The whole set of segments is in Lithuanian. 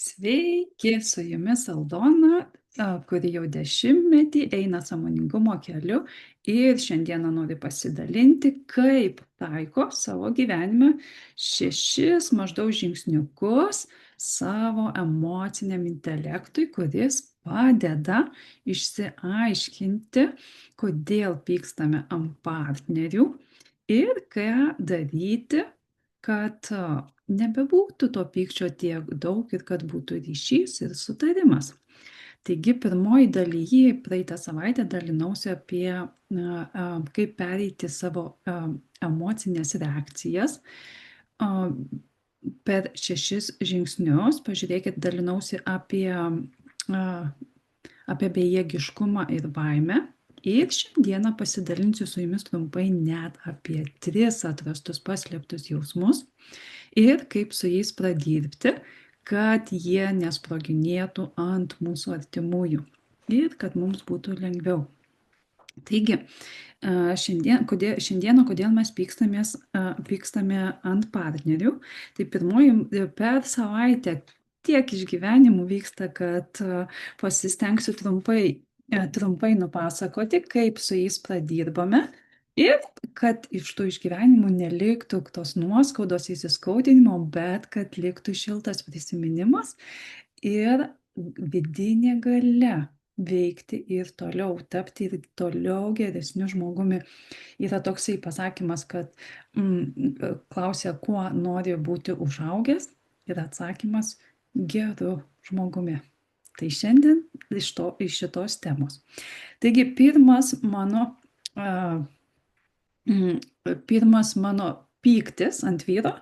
Sveiki, su jumis Aldona, kuri jau 10-metį eina sąmoningumo keliu ir šiandieną noriu pasidalinti, kaip taiko savo gyvenime 6 maždaug žingsniukus savo emociniam intelektui, kuris padeda išsiaiškinti, kodėl pykstame ant partnerių ir ką daryti, kad nebebūtų to pykčio tiek daug ir kad būtų ryšys ir sutarimas. Taigi pirmoji dalyje praeitą savaitę dalinausi apie kaip pereiti savo emocinės reakcijas per 6 žingsnius. Pažiūrėkit, dalinausi apie bejėgiškumą ir baimę. Ir šiandieną pasidalinsiu su jumis trumpai net apie 3 atrastus paslėptus jausmus ir kaip su jais pradirbti, kad jie nesproginėtų ant mūsų artimųjų ir kad mums būtų lengviau. Taigi, šiandieną, kodėl mes pykstame ant partnerių, tai per savaitę tiek išgyvenimų vyksta, kad pasistengsiu trumpai nupasakoti, kaip su jais pradirbame ir kad iš tų išgyvenimų neliktų tos nuoskaudos įsiskaudinimo, bet kad liktų šiltas prisiminimas ir vidinė galia veikti ir toliau, tapti ir toliau geresniu žmogumi. Yra toksai pasakymas, kad klausia, kuo nori būti užaugęs, ir atsakymas geru žmogumi. Tai šiandien iš šitos temos. Taigi pirmas mano pyktis ant vyro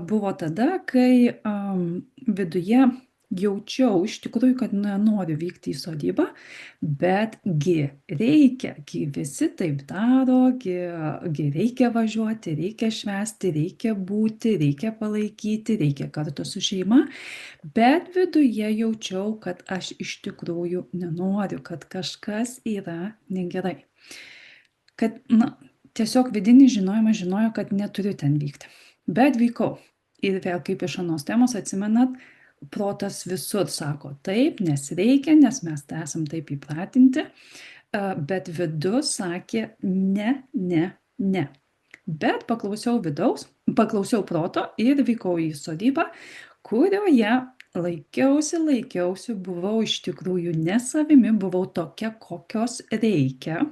buvo tada, kai viduje jaučiau iš tikrųjų, kad nenoriu vykti į sodybą, bet visi taip daro, reikia važiuoti, reikia švęsti, reikia būti, reikia palaikyti, reikia kartu su šeima, bet viduje jaučiau, kad aš iš tikrųjų nenoriu, kad kažkas yra negerai. Kad, tiesiog vidinis žinojimas žinojo, kad neturiu ten vykti. Bet vykau. Ir vėl kaip iš anos temos atsimenat, protas visur sako taip, nes reikia, nes mes esam taip įpratinti, bet vidus sakė ne. Bet paklausiau proto ir vykau į sodybą, kurioje laikiausi, buvau iš tikrųjų ne savimi, buvau tokia, kokios reikia.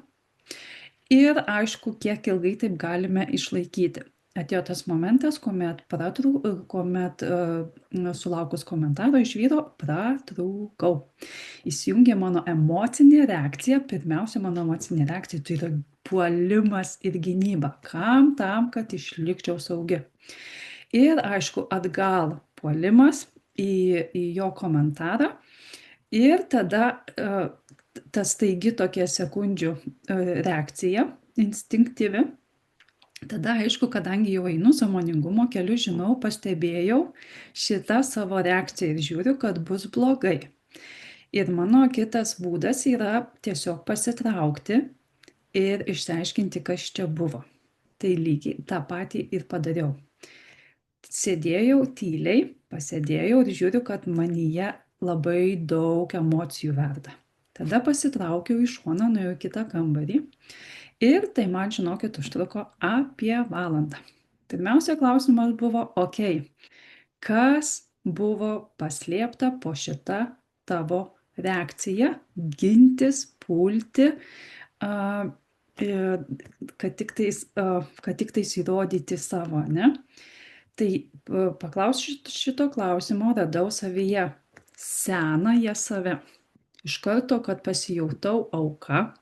Ir aišku, kiek ilgai taip galime išlaikyti. Atėjo tas momentas, kuomet sulaukus komentaro iš vyro pratrūkau. Įsijungė mano emocinė reakcija. Pirmiausia, mano emocinė reakcija tai yra puolimas ir gynyba. Kam? Tam, kad išlikčiau saugi. Ir aišku, atgal puolimas į jo komentarą. Ir tada tas taigi tokia sekundžių reakcija, instinktyvi. Tada, aišku, kadangi jau einu sąmoningumo keliu, žinau, pastebėjau šitą savo reakciją ir žiūriu, kad bus blogai. Ir mano kitas būdas yra tiesiog pasitraukti ir išsiaiškinti, kas čia buvo. Tai lygiai tą patį ir padariau. Sėdėjau tyliai, pasėdėjau ir žiūriu, kad manyje labai daug emocijų verda. Tada pasitraukiau į šoną, nuėjau į kitą kambarį. Ir tai man, žinokit, užtruko apie valandą. Pirmiausia klausimas buvo, kas buvo paslėpta po šitą tavo reakciją, gintis, pulti, kad tik tais įrodyti savo, ne? Tai paklausiu šito klausimo, radau savyje senąją save. Iš karto, kad pasijautau auka,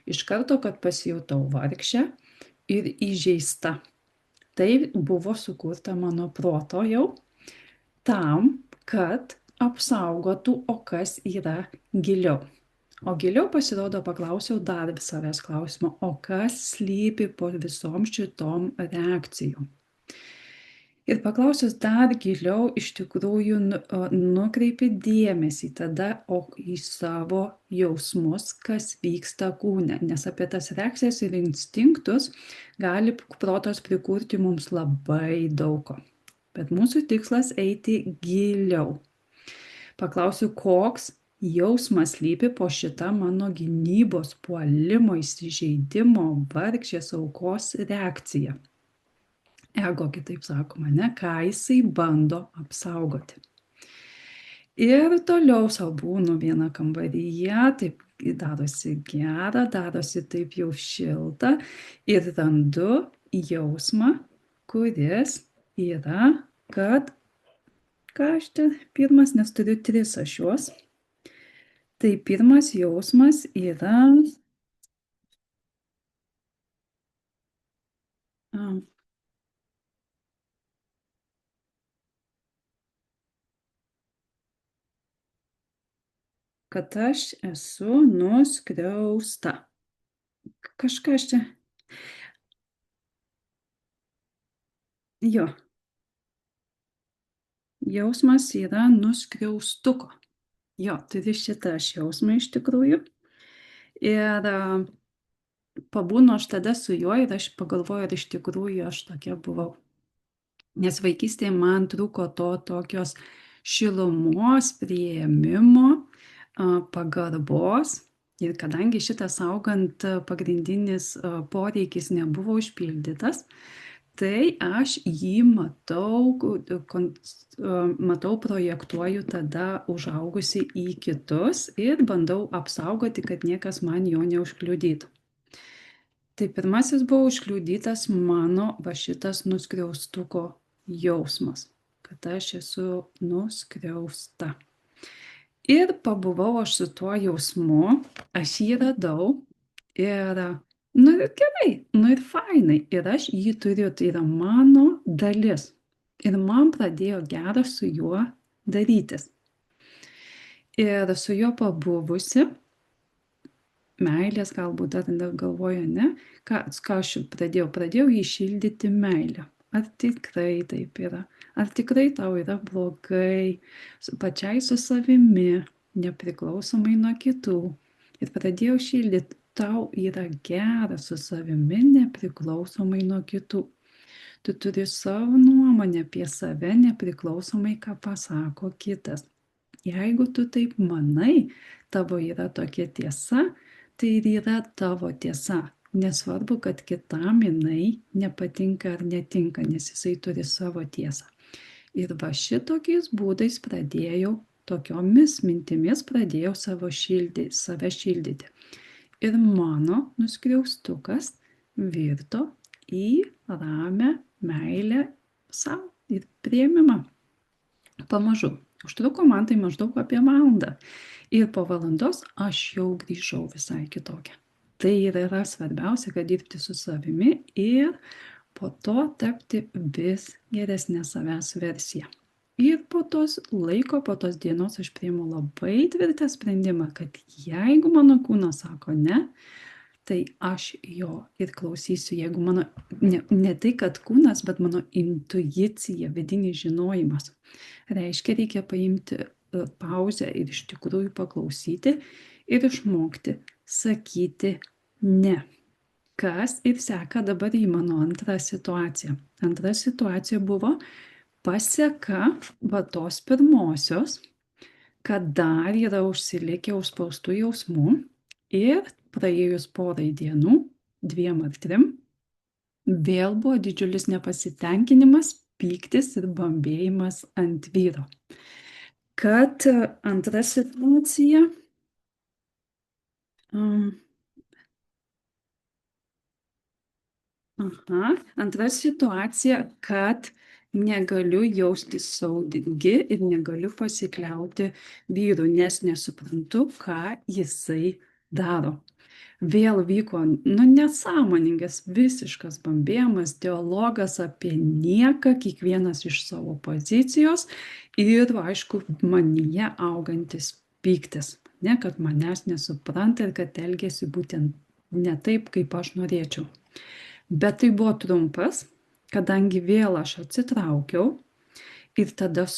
iš karto, kad pasijautau vargšę ir įžeista. Tai buvo sukurta mano proto jau tam, kad apsaugotų, o kas yra giliau. O giliau pasirodo, paklausiau dar savęs klausimo, o kas slypi po visom šitom reakcijom. Ir paklausius dar giliau, iš tikrųjų nukreipi dėmesį tada į savo jausmus, kas vyksta kūne. Nes apie tas reakcijas ir instinktus gali protas prikurti mums labai daug ko. Bet mūsų tikslas eiti giliau. Paklausiu, koks jausmas slypi po šita mano gynybos, puolimo, įsižeidimo, vargšės aukos reakcija. Ego, kitaip sakoma, ne, ką jisai bando apsaugoti. Ir toliau sau būnu viena kambaryje, taip darosi gera, darosi taip jau šilta ir randu jausmą, kuris yra, kad, ką aš čia pirmas, nes turiu 3 aš juos. Tai pirmas jausmas yra kad aš esu nuskriausta. Kažkas čia. Jo. Jausmas yra nuskriaustuko. Jo, turiu šitą aš jausmą iš tikrųjų. Ir pabūnu aš tada su juo ir aš pagalvoju, ar iš tikrųjų aš tokia buvau. Nes vaikystėje man trūko to tokios šilumos, priėmimo, pagarbos. Ir kadangi šitas augant pagrindinis poreikis nebuvo užpildytas, tai aš jį matau, projektuoju tada užaugusi į kitus ir bandau apsaugoti, kad niekas man jo neužkliudytų. Tai pirmasis buvo užkliudytas mano va šitas nuskriaustuko jausmas, kad aš esu nuskriausta. Ir pabuvau aš su tuo jausmu, aš jį radau ir nu ir gerai, nu ir fainai, ir aš jį turiu, tai yra mano dalis. Ir man pradėjo gera su juo darytis. Ir su juo pabuvusi, meilės galbūt dar galvoju, ne, ką aš pradėjau jį šildyti meilę. Ar tikrai taip yra? Ar tikrai tau yra blogai, pačiai su savimi, nepriklausomai nuo kitų? Ir pradėjau šildyti, tau yra gera su savimi, nepriklausomai nuo kitų. Tu turi savo nuomonę apie save, nepriklausomai, ką pasako kitas. Jeigu tu taip manai, tavo yra tokia tiesa, tai ir yra tavo tiesa. Nesvarbu, kad kitam jinai nepatinka ar netinka, nes jisai turi savo tiesą. Ir va šitokiais būdais pradėjau, tokiomis mintimis pradėjau save šildyti. Ir mano nuskriaustukas virto į ramę meilę savo ir priėmimą. Pamažu. Užtruko man tai maždaug apie valandą. Ir po valandos aš jau grįžau visai kitokia. Tai yra svarbiausia, kad dirbti su savimi ir po to tapti vis geresnė savęs versija. Ir po tos laiko, po tos dienos aš priimu labai tvirtą sprendimą, kad jeigu mano kūnas sako ne, tai aš jo ir klausysiu. Jeigu mano, ne tai, kad kūnas, bet mano intuicija, vidinis žinojimas. Reiškia, reikia paimti pauzę ir iš tikrųjų paklausyti ir išmokti sakyti ne. Kas ir seka dabar į mano antrą situaciją. Antra situacija buvo paseka va tos pirmosios, kad dar yra užsilikę užspaustų jausmų ir praėjus porai dienų, 2 ar 3, vėl buvo didžiulis nepasitenkinimas, pyktis ir bambėjimas ant vyro. Kad antra situacija, antra situacija, kad negaliu jaustis saugi ir negaliu pasikliauti vyru, nes nesuprantu, ką jisai daro. Vėl vyko, nesąmoningas, visiškas bambėjimas, dialogas apie nieką, kiekvienas iš savo pozicijos ir, aišku, manyje augantis pyktis, ne, kad manęs nesupranta ir kad elgiasi būtent ne taip, kaip aš norėčiau. Bet tai buvo trumpas, kadangi vėl aš atsitraukiau ir tada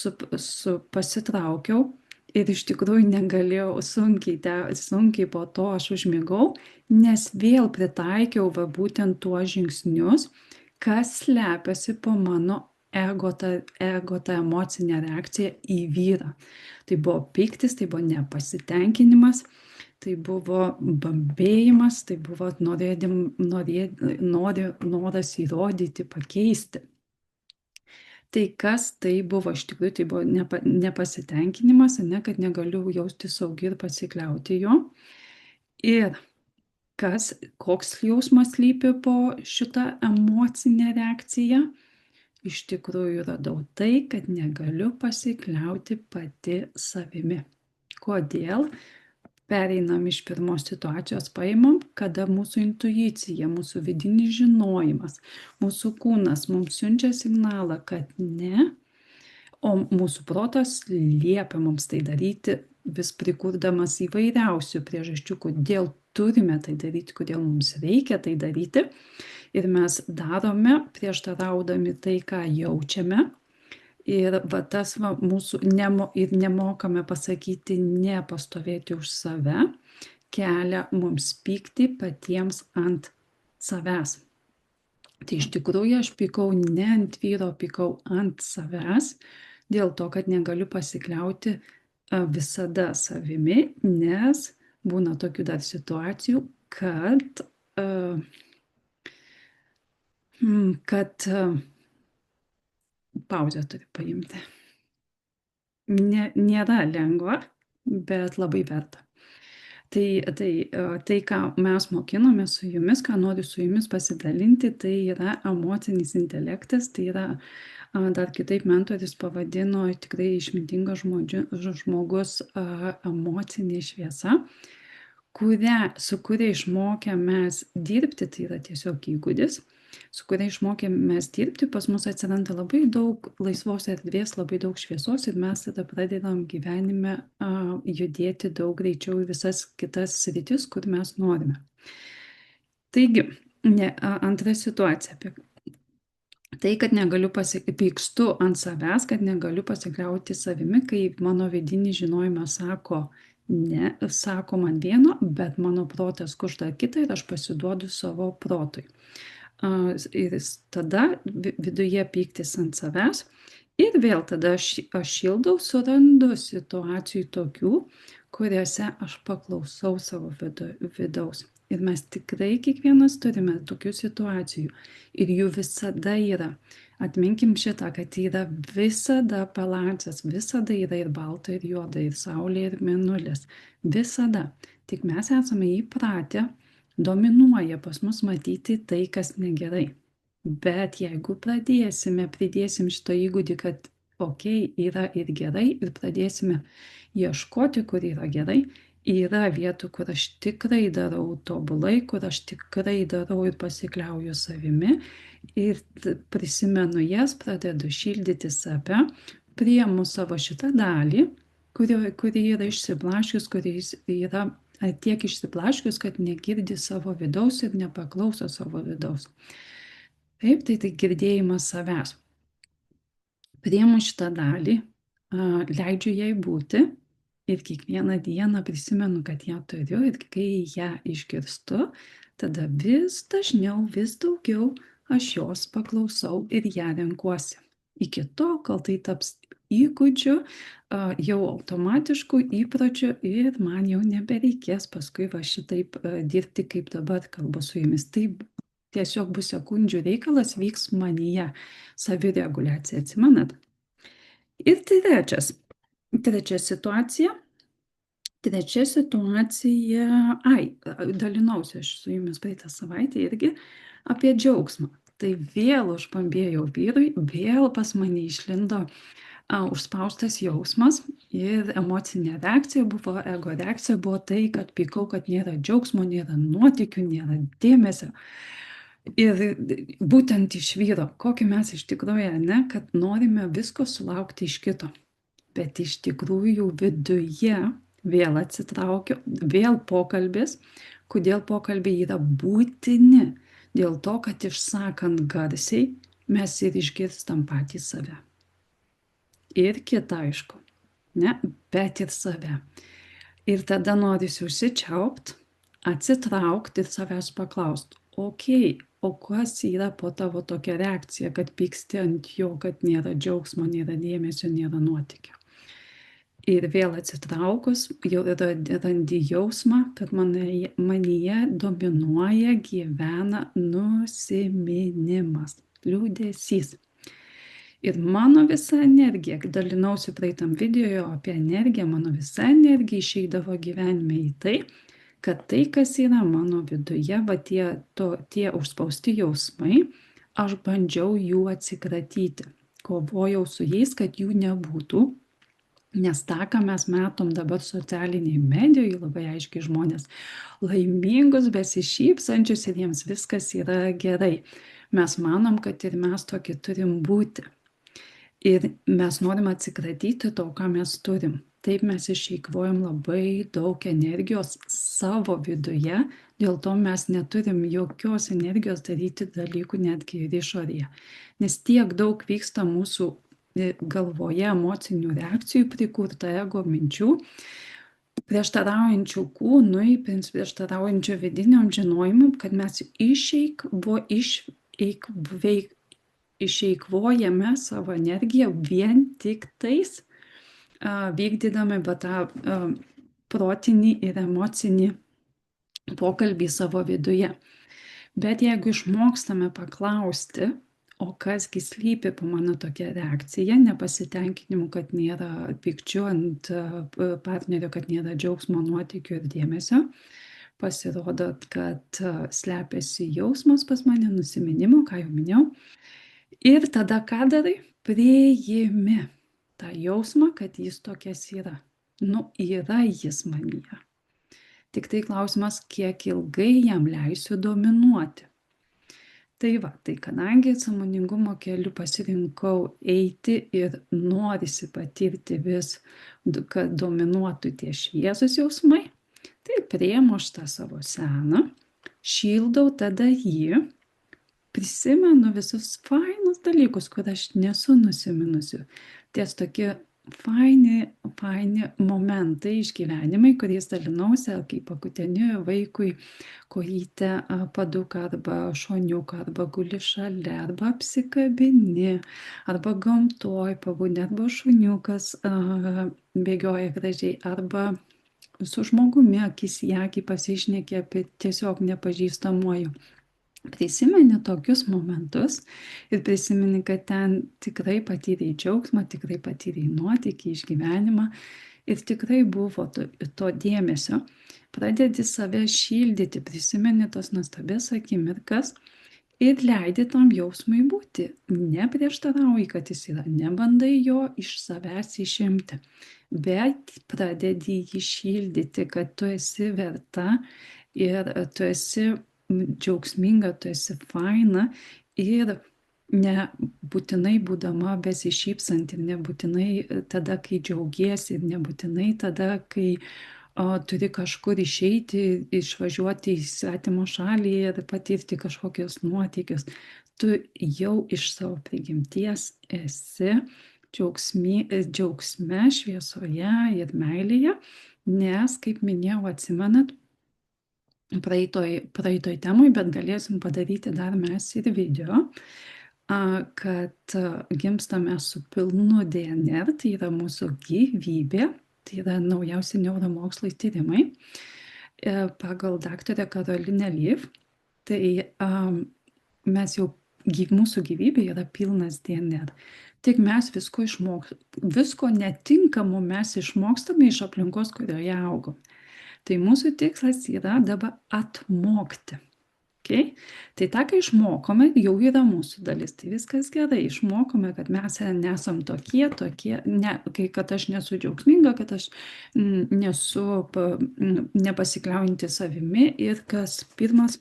pasitraukiau ir iš tikrųjų negalėjau, sunkiai po to aš užmigau, nes vėl pritaikiau būtent tuos žingsnius, kas slepiasi po mano ego ta emocinė reakcija į vyrą. Tai buvo pyktis, tai buvo nepasitenkinimas, tai buvo bambėjimas, tai buvo noras įrodyti, pakeisti. Tai kas tai buvo iš tikrųjų, tai buvo nepasitenkinimas, ne, kad negaliu jausti saugi ir pasikliauti jo. Ir koks jausmas slypi po šitą emocinę reakciją? Iš tikrųjų radau tai, kad negaliu pasikliauti pati savimi. Kodėl? Pereinam iš pirmos situacijos, paimam, kada mūsų intuicija, mūsų vidinis žinojimas, mūsų kūnas mums siunčia signalą, kad ne, o mūsų protas liepia mums tai daryti, vis prikurdamas įvairiausių priežasčių, kodėl turime tai daryti, kodėl mums reikia tai daryti. Ir mes darome prieštaraudami tai, ką jaučiame. Ir va tas va, mūsų ir nemokame pasakyti, nepastovėti už save, kelia mums pyktį patiems ant savęs. Tai iš tikrųjų aš pykau ne ant vyro, pykau ant savęs, dėl to, kad negaliu pasikliauti visada savimi, nes būna tokių dar situacijų, kad pauzę turiu paimti. Nėra lengva, bet labai verta. Tai, ką mes mokinomės su jumis, ką noriu su jumis pasidalinti, tai yra emocinis intelektas, tai yra dar kitaip mentorius pavadino tikrai išmintingas žmogus emocinė šviesa, su kuria išmokę mes dirbti, tai yra tiesiog įgūdis, su kuria išmokę mes dirbti, pas mus atsiranda labai daug laisvos erdvės, labai daug šviesos ir mes tada pradedam gyvenime judėti daug greičiau į visas kitas sritis, kur mes norime. Taigi, antra situacija apie tai, kad pykstu ant savęs, kad negaliu pasikliauti savimi, kai mano vidinis žinojimas sako man vieno, bet mano protas kužda kitą ir aš pasiduodu savo protui. Ir tada viduje pyktis ant savęs ir vėl tada aš šildau, surandu situacijų tokių, kuriuose aš paklausau savo vidaus. Ir mes tikrai kiekvienas turime tokių situacijų ir jų visada yra. Atminkim šitą, kad yra visada balansas, visada yra ir balta, ir juoda, ir saulė, ir mėnulis. Visada. Tik mes esame įpratę, dominuoja pas mus matyti tai, kas negerai. Bet jeigu pridėsim šitą įgūdį, kad yra ir gerai, ir pradėsime ieškoti, kur yra gerai, yra vietų, kur aš tikrai darau tobulai, kur aš tikrai darau ir pasikliauju savimi, ir prisimenu jas, pradedu šildyti save, priimu savo šitą dalį, kuri yra išsiblaškius, kuri yra tiek išsiblaškius, kad negirdi savo vidaus ir nepaklauso savo vidaus. Taip, tai girdėjimas savęs. Priimu šitą dalį, leidžiu jai būti ir kiekvieną dieną prisimenu, kad ją turiu ir kai ją išgirstu, tada vis dažniau, vis daugiau aš jos paklausau ir ją renkuosi. Iki to, kol tai taps įgūdžiu, jau automatišku įpročiu ir man jau nebereikės paskui va šitaip dirbti, kaip dabar kalbu su jumis. Tai tiesiog bus sekundžių reikalas, vyks manyje savireguliacija, atsimenat? Ir trečia situacija, dalinausi aš su jumis praeitą savaitę irgi apie džiaugsmą. Tai vėl užbambėjau vyrui, vėl pas mane išlindo užspaustas jausmas ir emocinė reakcija buvo, ego reakcija buvo tai, kad pykau, kad nėra džiaugsmo, nėra nuotykių, nėra dėmesio. Ir būtent iš vyro, kokį mes iš tikrųjų, ne, kad norime visko sulaukti iš kito. Bet iš tikrųjų viduje vėl atsitraukiu, vėl pokalbis. Kodėl pokalbiai yra būtini? Dėl to, kad išsakant garsiai mes ir išgirstam patį save. Ir kitą, aišku, ne, bet ir save. Ir tada norisi užsičiaupt, atsitraukti ir savęs paklausti, okei, o kas yra po tavo tokia reakcija, kad pyksti ant jo, kad nėra džiaugsmo, nėra dėmesio, nėra nuotykio. Ir vėl atsitraukus, jau randi jausmą, kad manyje dominuoja, gyvena nusiminimas, liūdesys. Ir mano visa energija, dalinausi praeitam video apie energiją, mano visa energija išeidavo gyvenime į tai, kad tai, kas yra mano viduje, va tie užspausti jausmai, aš bandžiau jų atsikratyti. Kovojau su jais, kad jų nebūtų. Nes tą, ką mes matom dabar socialiniai medijoje, labai aiškiai žmonės laimingus, besišypsančius ir jiems viskas yra gerai. Mes manom, kad ir mes tokie turim būti. Ir mes norim atsikratyti to, ką mes turim. Taip mes išeikvojam labai daug energijos savo viduje, dėl to mes neturim jokios energijos daryti dalykų netgi ir išorėje. Nes tiek daug vyksta mūsų galvoje emocinių reakcijų, prikurta ego minčių, prieštaraujančių kūnui, prieštaraujančių vidiniam žinojimui, kad mes išeikvojame savo energiją vien tik tais vykdydami tą protinį ir emocinį pokalbį savo viduje. Bet jeigu išmokstame paklausti, o kasgi slypi po mano tokia reakcija, nepasitenkinimu, kad nėra pykčių ant partnerio, kad nėra džiaugsmo, nuotykių ir dėmesio, pasirodo, kad slepiasi jausmas pas mane, nusiminimo, ką jau minėjau. Ir tada ką darai? Priimi tą jausmą, kad jis tokias yra. Yra jis manyje. Tik tai klausimas, kiek ilgai jam leisiu dominuoti. Tai kadangi sąmoningumo keliu pasirinkau eiti ir norisi patirti vis, kad dominuotų tie šviesūs jausmai, tai priimu aš tą savo seną, šildau tada jį, prisimenu visus fainus dalykus, kur aš nesu nusiminusi. Ties tokie faini momentai, išgyvenimai, kuriais dalinausi, kaip pakuteni vaikui kojytę paduką arba šoniuką, arba guli šalia, arba apsikabini, arba gamtoj pabūni, arba šuniukas bėgioja gražiai, arba su žmogumi akis į akį pasišneki apie tiesiog nepažįstamuoju. Prisimeni tokius momentus ir prisimeni, kad ten tikrai patyrei džiaugsmą, tikrai patyrei nuotykį, išgyvenimą ir tikrai buvo to dėmesio. Pradedi save šildyti, prisimeni tos nuostabias akimirkas ir leidi tam jausmui būti. Neprieštarauji, kad jis yra, nebandai jo iš savęs išimti, bet pradedi jį šildyti, kad tu esi verta ir tu esi džiaugsminga, tu esi faina ir nebūtinai būdama besišypsanti, ir nebūtinai tada, kai džiaugiesi, ir nebūtinai tada, kai turi kažkur išeiti, išvažiuoti į svetimą šalį ir patirti kažkokius nuotykius. Tu jau iš savo prigimties esi džiaugsme, šviesoje ir meilėje, nes, kaip minėjau, atsimenat, praeitoj temoj, bet galėsim padaryti dar mes ir video, kad gimstame su pilnu DNR, tai yra mūsų gyvybė, tai yra naujausi neuromokslai tyrimai pagal daktarę Karolinę Leaf. Tai mūsų gyvybė yra pilnas DNR. Tik mes visko netinkamo mes išmokstame iš aplinkos, kurioje augom. Tai mūsų tikslas yra dabar atmokti. Okay? Tai tą, kai išmokome, jau yra mūsų dalis. Tai viskas gerai. Išmokome, kad mes nesam tokie, kad aš nesu džiaugsminga, kad aš nesu nepasikliaujanti savimi ir kas pirmas,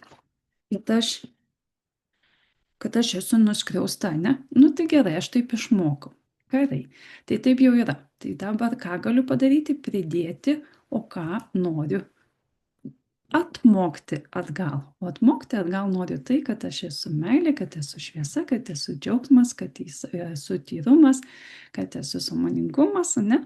kad aš esu nuskriausta, ne? Tai gerai, aš taip išmokau. Gerai. Tai taip jau yra. Tai dabar ką galiu padaryti? Pridėti, o ką noriu atmokti atgal. O atmokti atgal noriu tai, kad aš esu meilė, kad esu šviesa, kad esu džiaugsmas, kad esu tyrumas, kad esu sąmoningumas, ne?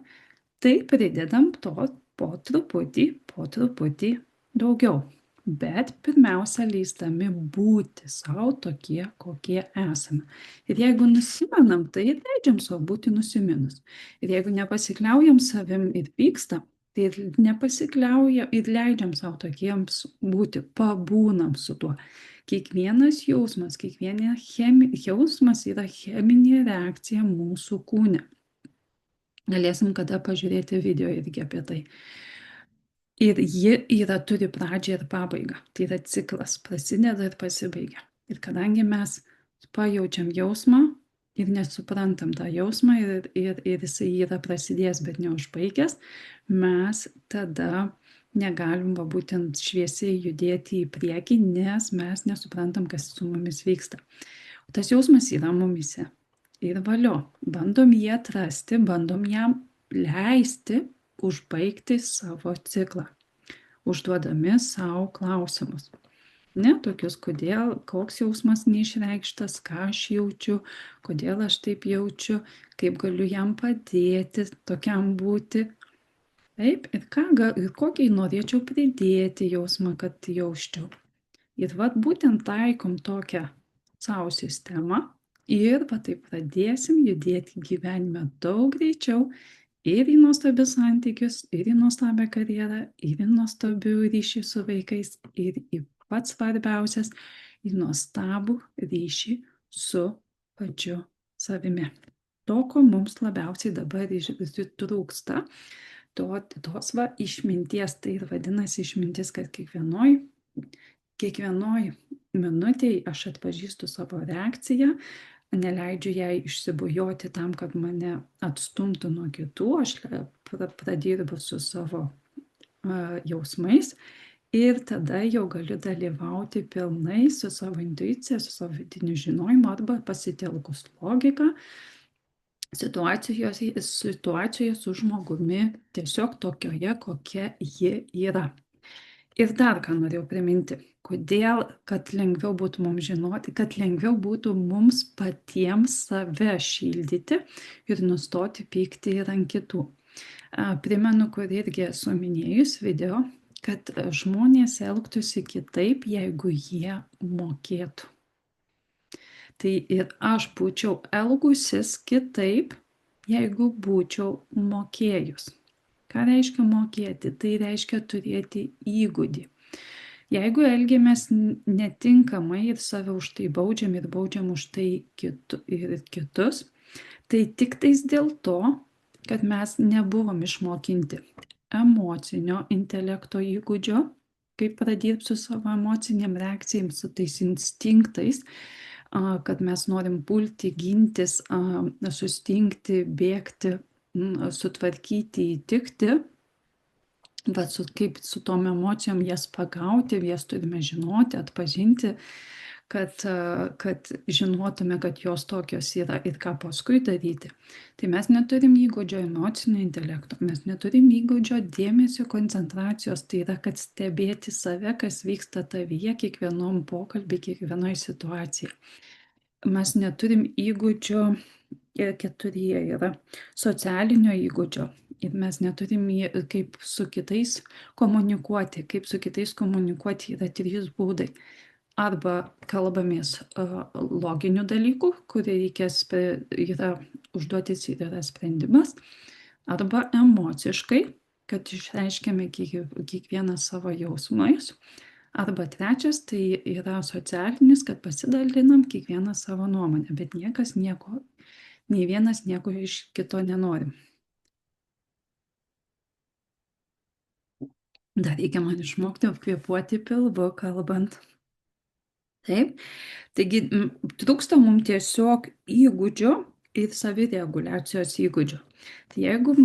Tai pridedam to po truputį daugiau. Bet pirmiausia, leisdami būti sau tokie, kokie esame. Ir jeigu nusimenam, tai ir leidžiam savo būti nusiminus. Ir jeigu nepasikliaujam savim ir pykstam, tai ir nepasikliauja ir leidžiam savo tokiems būti, pabūnam su tuo. Kiekvienas jausmas, jausmas yra cheminė reakcija mūsų kūne. Galėsim kada pažiūrėti video irgi apie tai. Ir ji turi pradžią ir pabaigą. Tai yra ciklas, prasideda ir pasibaigia. Ir kadangi mes pajaučiam jausmą ir nesuprantam tą jausmą ir jisai yra prasidėjęs, bet neužbaigęs, mes tada negalim va būtent šviesiai judėti į priekį, nes mes nesuprantam, kas su mumis vyksta. O tas jausmas yra mumise. Ir valio, bandom jį atrasti, bandom jam leisti užbaigti savo ciklą, užduodami savo klausimus. Ne, tokius, kodėl, koks jausmas neišreikštas, ką aš jaučiu, kodėl aš taip jaučiu, kaip galiu jam padėti tokiam būti. Taip, ir kokį norėčiau pridėti jausmą, kad jausčiau. Ir vat būtent taikom tokią savo sistemą ir va taip pradėsim judėti gyvenime daug greičiau ir į nuostabius santykius, ir į nuostabią karjerą, ir į nuostabių ryšį su vaikais, ir į pats svarbiausias, į nuostabų ryšį su pačiu savimi. To, ko mums labiausiai dabar trūksta, tos va išminties, tai ir vadinasi išmintis, kad kiekvienoj minutėj aš atpažįstu savo reakciją, neleidžiu jai išsibujoti tam, kad mane atstumtų nuo kitų, aš pradirbu su savo jausmais ir tada jau galiu dalyvauti pilnai su savo intuicija, su savo vidiniu žinojimu arba pasitelkus logiką situacijoje su žmogumi tiesiog tokioje, kokia ji yra. Ir dar ką norėjau priminti, kodėl, kad lengviau būtų mums žinoti, kad lengviau būtų mums patiems save šildyti ir nustoti pykti ir ant kitų. Primenu, kur irgi esu minėjus video, kad žmonės elgtųsi kitaip, jeigu jie mokėtų. Tai ir aš būčiau elgusis kitaip, jeigu būčiau mokėjus. Ką reiškia mokėti? Tai reiškia turėti įgūdį. Jeigu elgiamės netinkamai ir save už tai baudžiam ir baudžiam už tai kitus, tai tik tais dėl to, kad mes nebuvom išmokinti emocinio intelekto įgūdžio, kaip pradėti su savo emociniam reakcijom, su tais instinktais, kad mes norim pulti, gintis, sustingti, bėgti, sutvarkyti, įtikti, bet kaip su tom emocijom jas pagauti, jas turime žinoti, atpažinti, kad žinotume, kad jos tokios yra ir ką paskui daryti. Tai mes neturim įgūdžio emocinio intelekto, mes neturim įgūdžio dėmesio koncentracijos, tai yra, kad stebėti save, kas vyksta tavyje, kiekvienom pokalbį, kiekvienoj situacijai. Mes neturim įgūdžio, keturie yra, socialinio įgūdžio. Ir mes neturim kaip su kitais komunikuoti. Kaip su kitais komunikuoti yra 3 būdai. Arba kalbamės loginių dalykų, kurie yra užduotis ir yra sprendimas. Arba emociškai, kad išreiškiame kiekvieną savo jausmais. Arba trečias, tai yra socialinis, kad pasidalinam kiekvieną savo nuomonę, bet nei vienas nieko iš kito nenorim. Dar reikia man išmokti kvėpuoti pilvu kalbant. Taip, taigi trūksta mums tiesiog įgūdžio ir savireguliacijos įgūdžio. Tai jeigu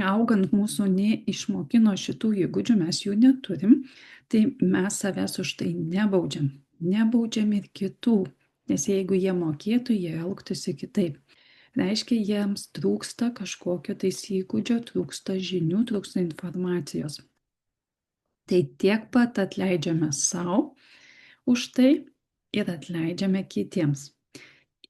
augant mūsų neišmokino šitų įgūdžių, mes jų neturim, tai mes savęs už tai nebaudžiam. Nebaudžiam ir kitų, nes jeigu jie mokėtų, jie elgtųsi kitaip. Reiškia, jiems trūksta kažkokio tais įgūdžio, trūksta žinių, trūksta informacijos. Tai tiek pat atleidžiame savo už tai ir atleidžiame kitiems.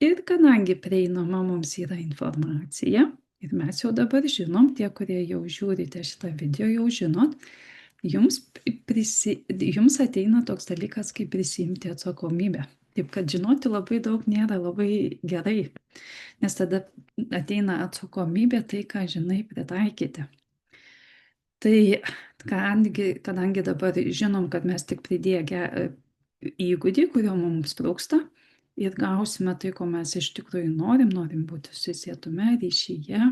Ir kadangi prieinama mums yra informacija, ir mes jau dabar žinom, tie, kurie jau žiūrite šitą video, jau žinot, Jums ateina toks dalykas, kaip prisiimti atsakomybę. Taip, kad žinoti labai daug nėra labai gerai, nes tada ateina atsakomybė tai, ką žinai, pritaikyti. Tai kadangi dabar žinom, kad mes tik pridėję įgūdį, kurio mums trūksta, ir gausime tai, ko mes iš tikrųjų norim būti susietume, ryšyje,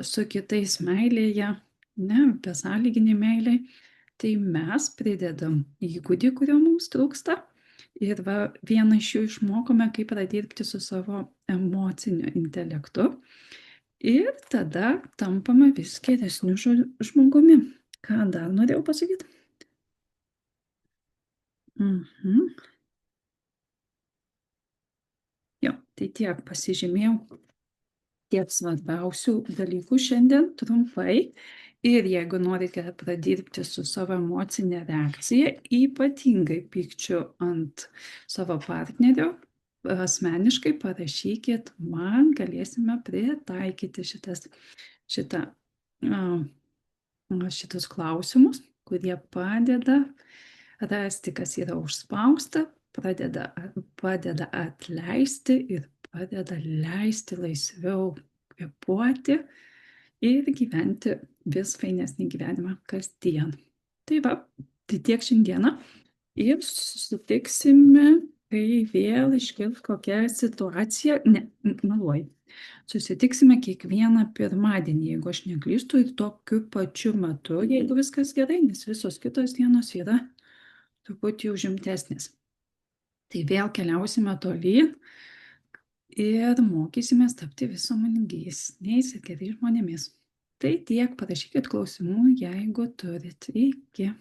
su kitais meilėje, ne, besąlyginį meilę, tai mes pridedam įgūdį, kurio mums trūksta. Ir vieną iš jų išmokome, kaip pradirbti su savo emociniu intelektu. Ir tada tampame vis geresniu žmogumi. Ką dar norėjau pasakyti? Mhm. Jo, tai tiek pasižymėjau tiek svarbiausių dalykų šiandien trumpai. Ir jeigu norite pradirbti su savo emocinė reakcija, ypatingai pykčiu ant savo partnerio, asmeniškai parašykit man, galėsime pritaikyti šitą, šitus klausimus, kurie padeda rasti, kas yra užspausta, padeda atleisti ir padeda leisti laisviau kvėpuoti ir gyventi vis fainesnį gyvenimą kasdien. Tai va, tai tiek šiandieną ir susitiksime, kai vėl iškils kokia situacija, meluoju. Susitiksime kiekvieną pirmadienį, jeigu aš neklystu, ir tokiu pačiu metu, jeigu viskas gerai, nes visos kitos dienos yra truputį užimtesnės. Tai vėl keliausime tolyn ir mokysimės tapti vis sąmoningesniais ir gerais žmonėmis. Tai tiek, parašykit klausimų, jeigu turit. Iki.